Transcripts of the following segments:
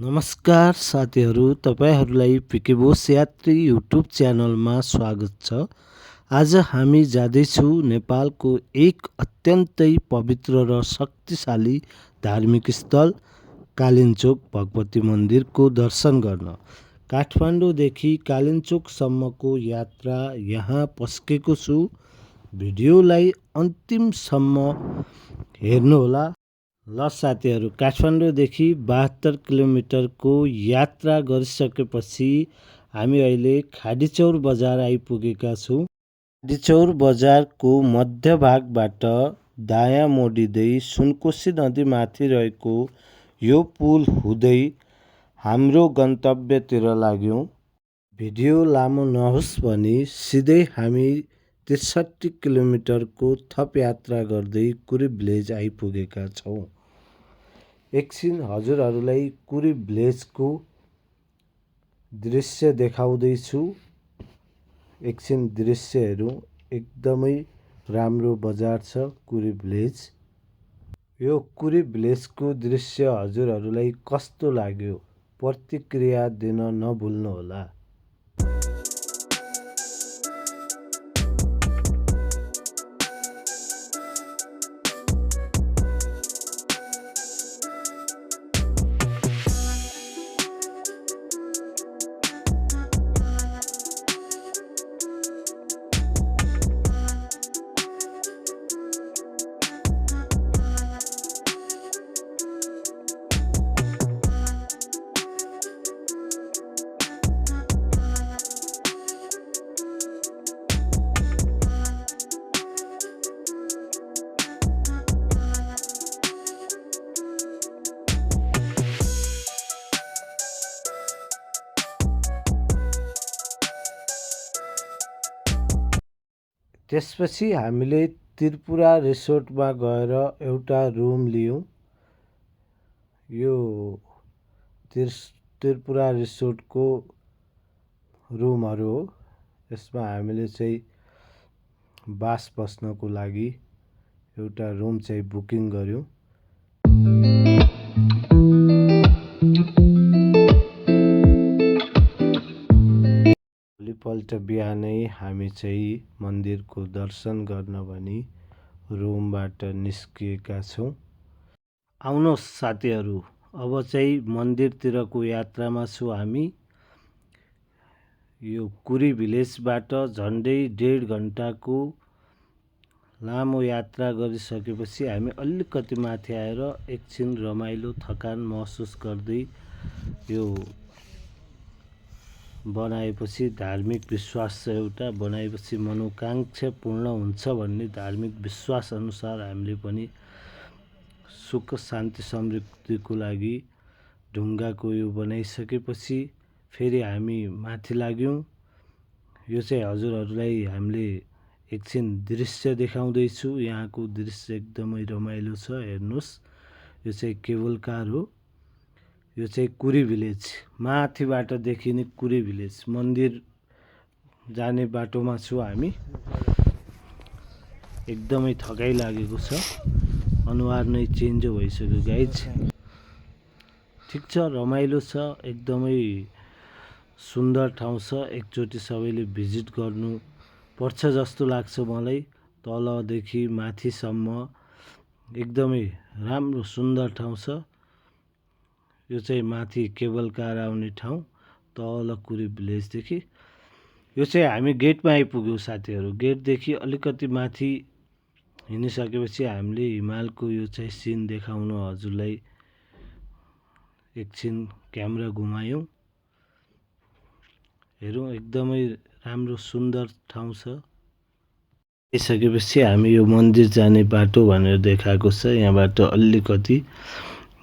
नमस्कार साथीहरू, तपाईहरूलाई पिकेबोस यात्री युट्युब च्यानलमा स्वागत छ। आज हामी जाँदैछौँ नेपालको एक अत्यन्तै पवित्र र शक्तिशाली धार्मिक स्थल कालिन्चोक भगवती मन्दिरको दर्शन गर्न। काठमाडौँदेखि कालिन्चोकसम्मको यात्रा यहाँ पस्केको छु। भिडियोलाई अन्तिमसम्म हेर्नुहोला। ल साथीहरू, काठमाडौँदेखि 72 किलोमिटरको यात्रा गरिसकेपछि हामी अहिले खाडीचौर बजार आइपुगेका छौँ। खाडीचौर बजारको मध्यभागबाट दायाँ मोडिँदै सुनकोशी नदीमाथि रहेको यो पुल हुँदै हाम्रो गन्तव्यतिर लाग्यौँ। भिडियो लामो नहोस् भनी सिधै हामी 63 किलोमिटरको थप यात्रा गर्दै कुरी भिलेज आइपुगेका छौँ। एकछिन हजुरहरूलाई कुरी भिलेजको दृश्य देखाउँदैछु। एकछिन दृश्य हेरौँ। एकदमै राम्रो बजार छ कुरी भिलेज। यो कुरी भिलेजको दृश्य हजुरहरूलाई कस्तो लाग्यो प्रतिक्रिया दिन नभुल्नुहोला। त्यसपछि हामीले त्रिपुरा रिसोर्टमा गएर एउटा रुम लियौँ। यो त्रिपुरा रिसोर्टको रुमहरू हो। यसमा हामीले चाहिँ बास बस्नको लागि एउटा रुम चाहिँ बुकिङ गर्यौँ। भोलिपल्ट बिहानै हामी चाहिँ मन्दिरको दर्शन गर्न भनी रुमबाट निस्किएका छौँ। आउनुहोस् साथीहरू, अब चाहिँ मन्दिरतिरको यात्रामा छु हामी। यो कुरी भिलेजबाट झन्डै 1.5 घन्टाको लामो यात्रा गरिसकेपछि हामी अलिकति माथि आएर एकछिन रमाइलो थकान महसुस गर्दै यो बनाएपछि धार्मिक विश्वास छ एउटा, बनाएपछि मनोकांक्षा पूर्ण हुन्छ भन्ने धार्मिक विश्वास अनुसार हामीले पनि सुख शान्ति समृद्धिको लागि ढुङ्गाको यो बनाइसकेपछि फेरि हामी माथि लाग्यौँ। यो चाहिँ हजुरहरूलाई हामीले एकछिन दृश्य देखाउँदैछु। यहाँको दृश्य एकदमै रमाइलो छ, हेर्नुहोस्। यो चाहिँ केबल कार हो। यो चाहिँ कुरी भिलेज, माथिबाट देखिने कुरी भिलेज। मन्दिर जाने बाटोमा छु हामी। एकदमै थकाइ लागेको छ, अनुहार नै चेन्ज भइसक्यो गाइज। ठिक छ, रमाइलो छ, एकदमै सुन्दर ठाउँ छ। एकचोटि सबैले भिजिट गर्नु पर्छ जस्तो लाग्छ मलाई। तलदेखि माथिसम्म एकदमै राम्रो सुन्दर ठाउँ छ। यो चाहिँ माथि केबल कार आउने ठाउँ, तल कुरी भिलेजदेखि। यो चाहिँ हामी गेटमा आइपुग्यौँ साथीहरू। गेटदेखि अलिकति माथि हिँडिसकेपछि हामीले हिमालको यो चाहिँ सिन देखाउन हजुरलाई एकछिन क्यामेरा घुमायौँ। हेरौँ, एकदमै राम्रो सुन्दर ठाउँ छ। आइसकेपछि हामी यो मन्दिर जाने बाटो भनेर देखाएको छ। यहाँबाट अलिकति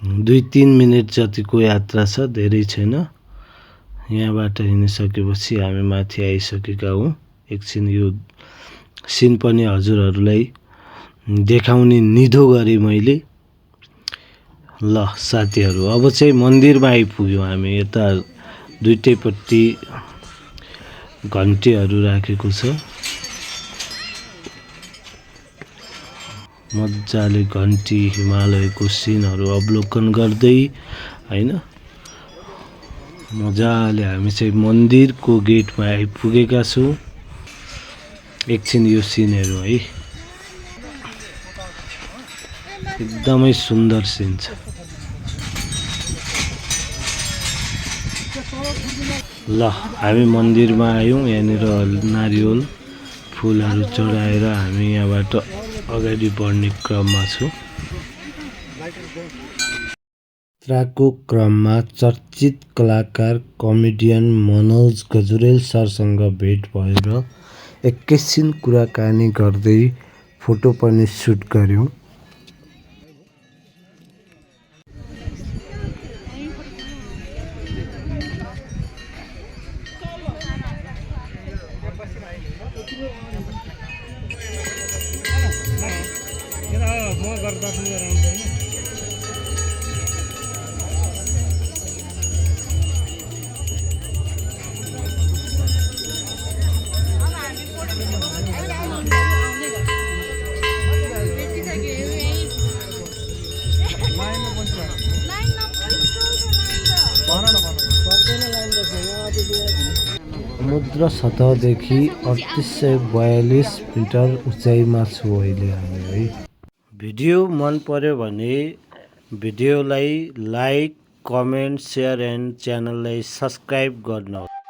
2-3 मिनट जतिको यात्रा छ, धेरै छैन। यहाँबाट हिँडिसकेपछि हामी माथि आइसकेका हौँ। एकछिन यो सिन पनि हजुरहरूलाई देखाउने निधो गरेँ मैले। ल साथीहरू, अब चाहिँ मन्दिरमा आइपुग्यौँ हामी। यता दुईटैपट्टि घन्टीहरू राखेको छ। मजाले घन्टी हिमालयको सिनहरू अवलोकन गर्दै हैन मजाले हामी चाहिँ मन्दिरको गेटमा आइपुगेका छौँ। एकछिन यो सिनहरू है, एकदमै सुन्दर सिन छ। ल हामी मन्दिरमा आयौँ। यहाँनिर नारियल फुलहरू चढाएर हामी यहाँबाट अगाडि बढ्ने क्रममा छौँ। यात्राको क्रममा चर्चित कलाकार कमेडियन मनोज गजुरेल सरसँग भेट भएर एकैछिन कुराकानी गर्दै फोटो पनि सुट गर्यौँ। समुद्र सतहदेखि 3842 मिटर उचाइमा छु अहिले हामी है। भिडियो मन पर्यो भने भिडियोलाई लाइक, कमेन्ट, सेयर एन्ड च्यानललाई सब्सक्राइब गर्नुहोस्।